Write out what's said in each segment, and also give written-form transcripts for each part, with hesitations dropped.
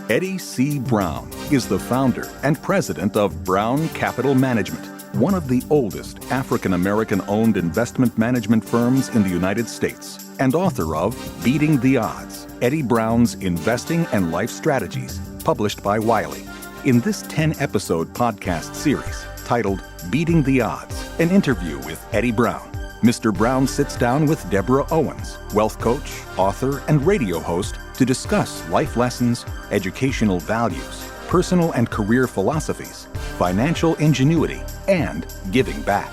Eddie C. Brown is the founder and president of Brown Capital Management, one of the oldest African-American-owned investment management firms in the United States, and author of Beating the Odds, Eddie Brown's Investing and Life Strategies, published by Wiley. In this 10-episode podcast series titled Beating the Odds, an interview with Eddie Brown, Mr. Brown sits down with Deborah Owens, wealth coach, author, and radio host, to discuss life lessons, educational values, personal and career philosophies, financial ingenuity, and giving back.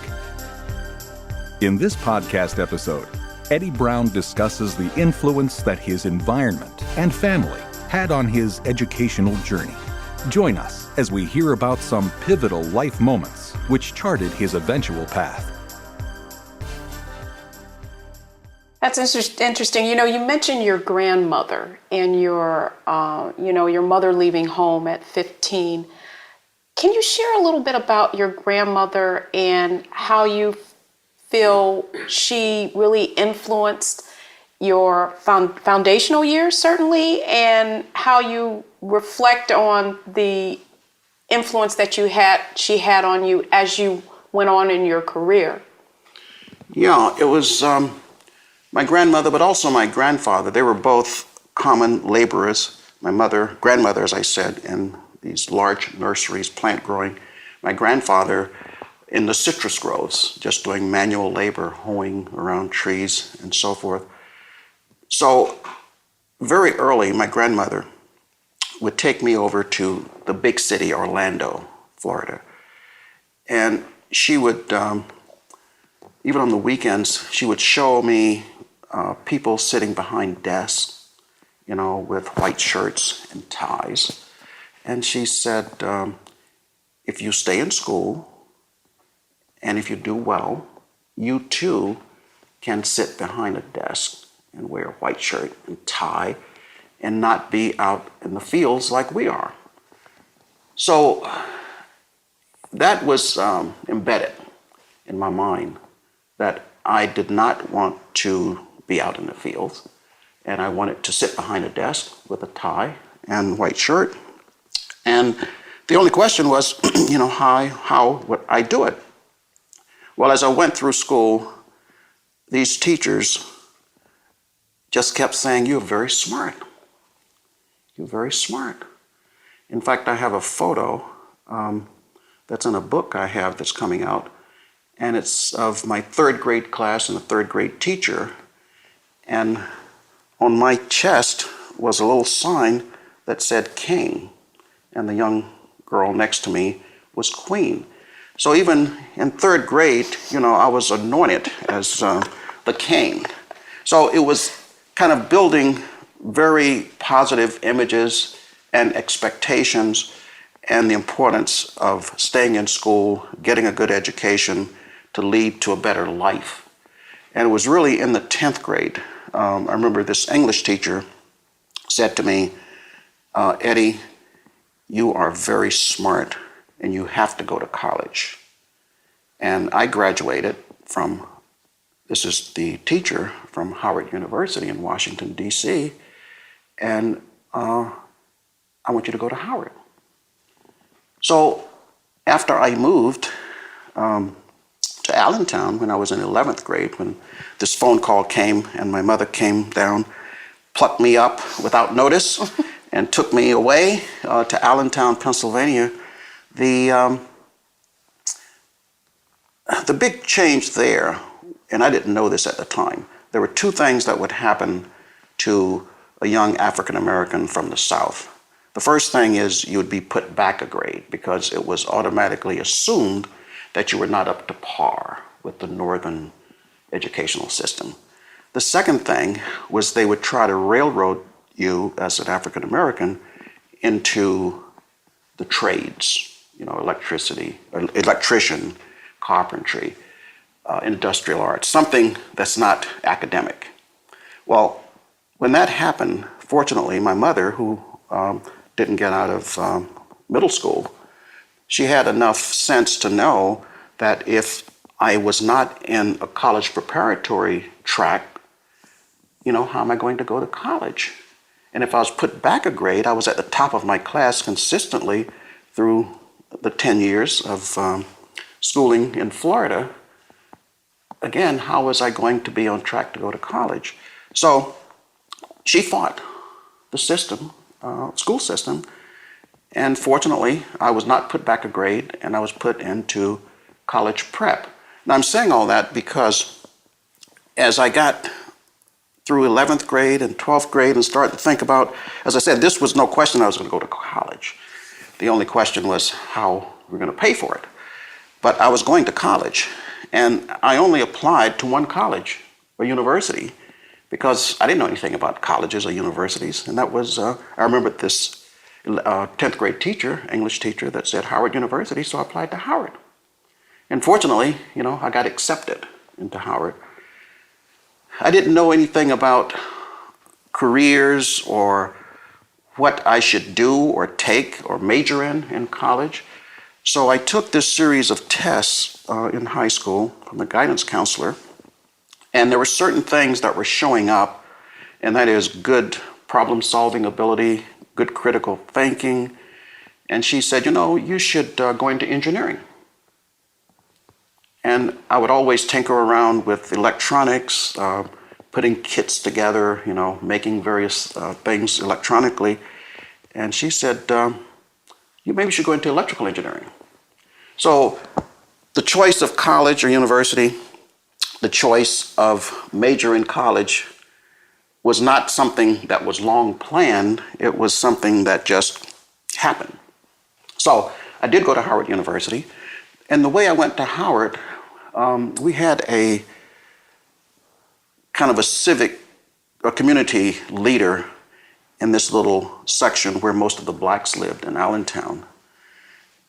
In this podcast episode, Eddie Brown discusses the influence that his environment and family had on his educational journey. Join us as we hear about some pivotal life moments which charted his eventual path. That's interesting. You mentioned your grandmother and your mother leaving home at 15. Can you share a little bit about your grandmother and how you feel she really influenced your foundational years, certainly, and how you reflect on the influence that she had on you as you went on in your career? Yeah, it was my grandmother, but also my grandfather. They were both common laborers. My grandmother, as I said, in these large nurseries, plant growing. My grandfather in the citrus groves, just doing manual labor, hoeing around trees and so forth. So very early, my grandmother would take me over to the big city, Orlando, Florida. And she would, even on the weekends, she would show me people sitting behind desks, with white shirts and ties. And she said, if you stay in school and if you do well, you too can sit behind a desk and wear a white shirt and tie and not be out in the fields like we are. So that was embedded in my mind, that I did not want to be out in the fields, and I wanted to sit behind a desk with a tie and white shirt. And the only question was, how would I do it? Well, as I went through school, these teachers just kept saying, "You're very smart. You're very smart." In fact, I have a photo that's in a book I have that's coming out, and it's of my third grade class and a third grade teacher. And on my chest was a little sign that said King, and the young girl next to me was Queen. So even in third grade, I was anointed as the king. So it was kind of building very positive images and expectations and the importance of staying in school, getting a good education to lead to a better life. And it was really in the 10th grade. I remember this English teacher said to me, "Eddie, you are very smart and you have to go to college." And I graduated this is the teacher from Howard University in Washington, D.C., and I want you to go to Howard. So after I moved to Allentown when I was in 11th grade, when this phone call came and my mother came down, plucked me up without notice and took me away to Allentown, Pennsylvania, the big change there, and I didn't know this at the time, there were two things that would happen to a young African American from the South. The first thing is you would be put back a grade because it was automatically assumed that you were not up to par with the Northern educational system. The second thing was they would try to railroad you as an African American into the trades, electrician, carpentry, industrial arts, something that's not academic. Well, when that happened, fortunately, my mother, who didn't get out of middle school, she had enough sense to know that if I was not in a college preparatory track, how am I going to go to college? And if I was put back a grade, I was at the top of my class consistently through the 10 years of schooling in Florida. Again, how was I going to be on track to go to college? So she fought the system, school system, and fortunately, I was not put back a grade, and I was put into college prep. Now, I'm saying all that because as I got through 11th grade and 12th grade and started to think about, as I said, this was no question I was going to go to college. The only question was how we're going to pay for it. But I was going to college, and I only applied to one college or university because I didn't know anything about colleges or universities. And that was, I remember this 10th grade teacher, English teacher, that said Howard University, so I applied to Howard. And fortunately, I got accepted into Howard. I didn't know anything about careers or what I should do or take or major in college. So I took this series of tests in high school from the guidance counselor, and there were certain things that were showing up, and that is good problem-solving ability, good critical thinking. And she said, you should go into engineering. And I would always tinker around with electronics, putting kits together, making various things electronically. And she said, you maybe should go into electrical engineering. So the choice of college or university, the choice of major in college was not something that was long planned. It was something that just happened. So I did go to Howard University. And the way I went to Howard, we had a kind of a community leader in this little section where most of the blacks lived in Allentown.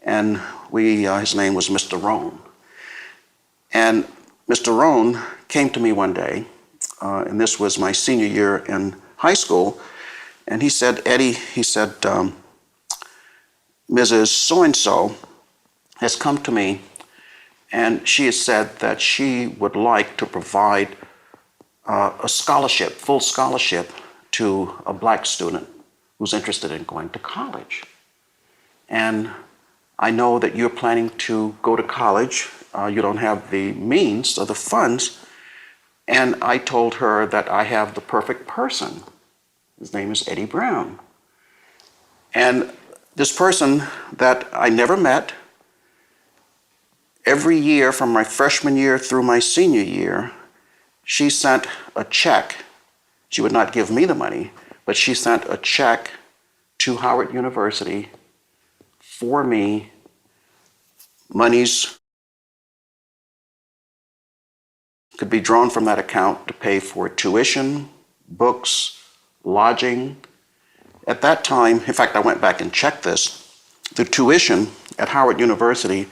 And his name was Mr. Rohn. And Mr. Rohn came to me one day, and this was my senior year in high school, and he said, Eddie, Mrs. So-and-so has come to me, and she has said that she would like to provide a scholarship, full scholarship, to a black student who's interested in going to college. And I know that you're planning to go to college. You don't have the means or the funds. And I told her that I have the perfect person. His name is Eddie Brown. And this person that I never met, every year from my freshman year through my senior year, she sent a check. She would not give me the money, but she sent a check to Howard University for me. Monies could be drawn from that account to pay for tuition, books, lodging. At that time, in fact, I went back and checked this, the tuition at Howard University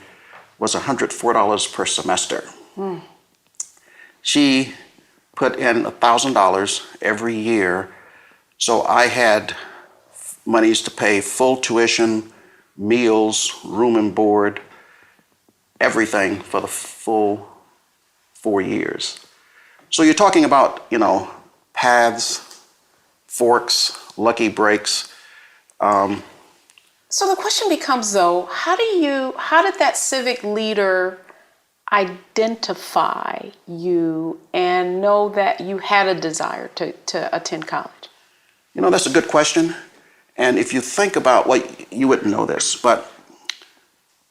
was $104 per semester. She put in $1,000 every year, so I had monies to pay full tuition, meals, room and board, everything for the full 4 years. So you're talking about, paths, forks, lucky breaks. So the question becomes, though, how did that civic leader identify you and know that you had a desire to attend college? That's a good question. And if you think about, you wouldn't know this, but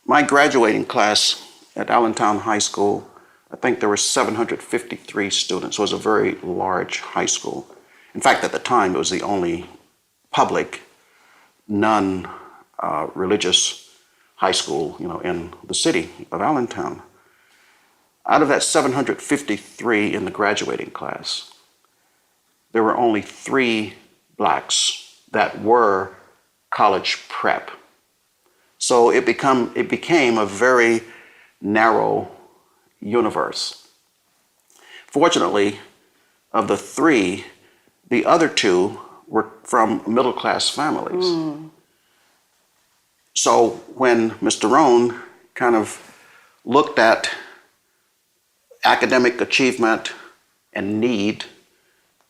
my graduating class at Allentown High School, I think there were 753 students. So it was a very large high school. In fact, at the time, it was the only public, non-religious high school, in the city of Allentown. Out of that 753 in the graduating class, there were only 3 blacks that were college prep. So it became a very narrow universe. Fortunately, of the 3, the other 2 were from middle-class families. So when Mr. Rohn kind of looked at academic achievement and need,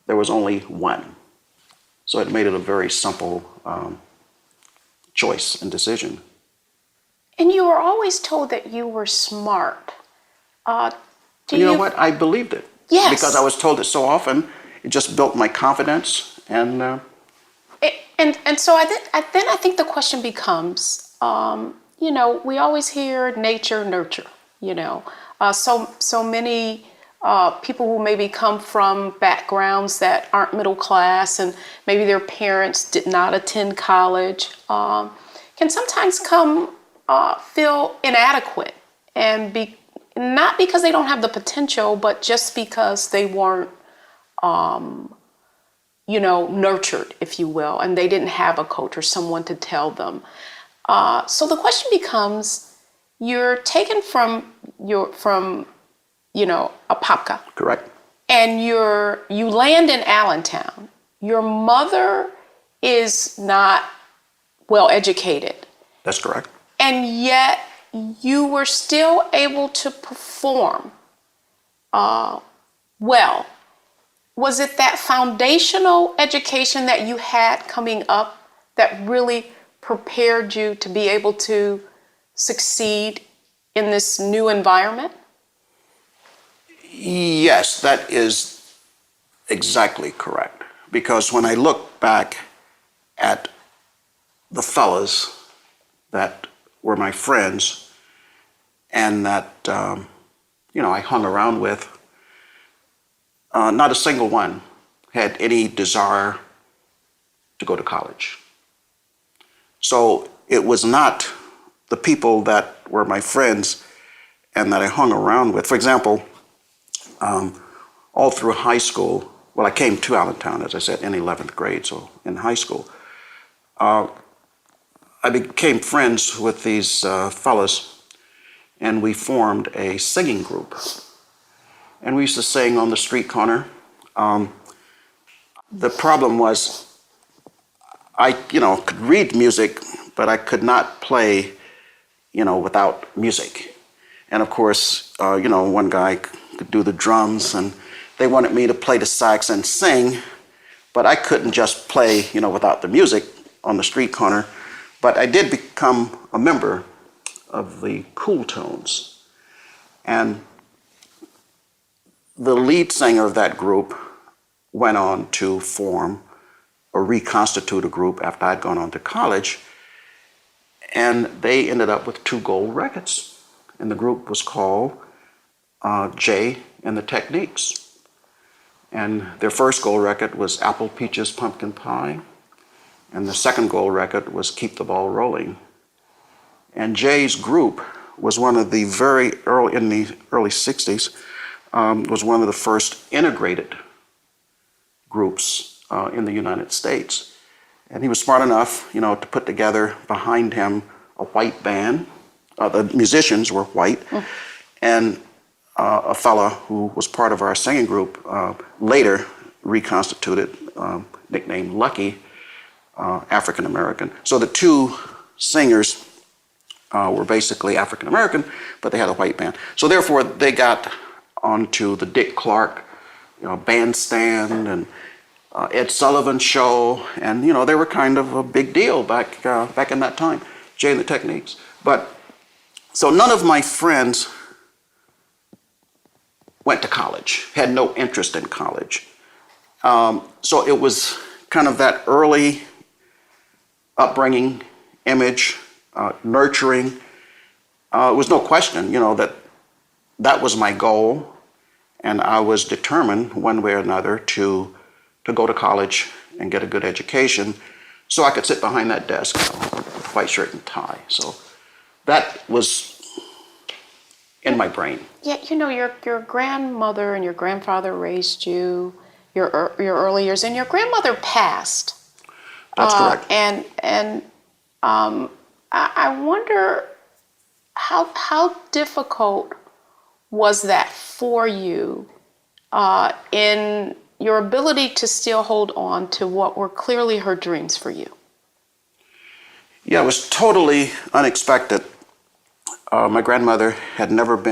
there was only one. So it made it a very simple choice and decision. And you were always told that you were smart. Do You know what? I believed it. Yes. Because I was told it so often. It just built my confidence. And And so then I think the question becomes, we always hear nature, nurture. So many people who maybe come from backgrounds that aren't middle class, and maybe their parents did not attend college, can sometimes feel inadequate, and not because they don't have the potential, but just because they weren't nurtured, if you will, and they didn't have a coach or someone to tell them. So the question becomes, you're taken from Apopka. correct. And you land in Allentown. Your mother is not well educated. That's correct. And yet you were still able to perform well. Was it that foundational education that you had coming up that really prepared you to be able to succeed in this new environment? Yes, that is exactly correct. Because when I look back at the fellas that were my friends and that, I hung around with, not a single one had any desire to go to college. So it was not the people that were my friends and that I hung around with. For example, all through high school, well, I came to Allentown, as I said, in 11th grade, so in high school, I became friends with these fellas, and we formed a singing group. And we used to sing on the street corner. The problem was I, could read music, but I could not play, without music. And of course, one guy could do the drums, and they wanted me to play the sax and sing, but I couldn't just play, without the music on the street corner. But I did become a member of the Cool Tones. And the lead singer of that group went on to form or reconstitute a group after I'd gone on to college. And they ended up with 2 gold records. And the group was called Jay and the Techniques. And their first gold record was Apple Peaches Pumpkin Pie. And the second gold record was Keep the Ball Rolling. And Jay's group was one of the in the early 60s, was one of the first integrated groups in the United States. And he was smart enough, to put together behind him a white band. The musicians were white. And a fella who was part of our singing group later reconstituted, nicknamed Lucky, African American. So the 2 singers were basically African American, but they had a white band. So therefore, they got onto the Dick Clark, bandstand and Ed Sullivan show, and they were kind of a big deal back in that time. Jay and the Techniques. But so none of my friends went to college, had no interest in college. So it was kind of that early upbringing, image, nurturing. It was no question, that was my goal, and I was determined one way or another to go to college and get a good education so I could sit behind that desk with white shirt and tie. So that was in my brain. Yeah, your grandmother and your grandfather raised you your early years, and your grandmother passed. That's correct. And I wonder how difficult was that for you in your ability to still hold on to what were clearly her dreams for you? Yeah, it was totally unexpected. My grandmother had never been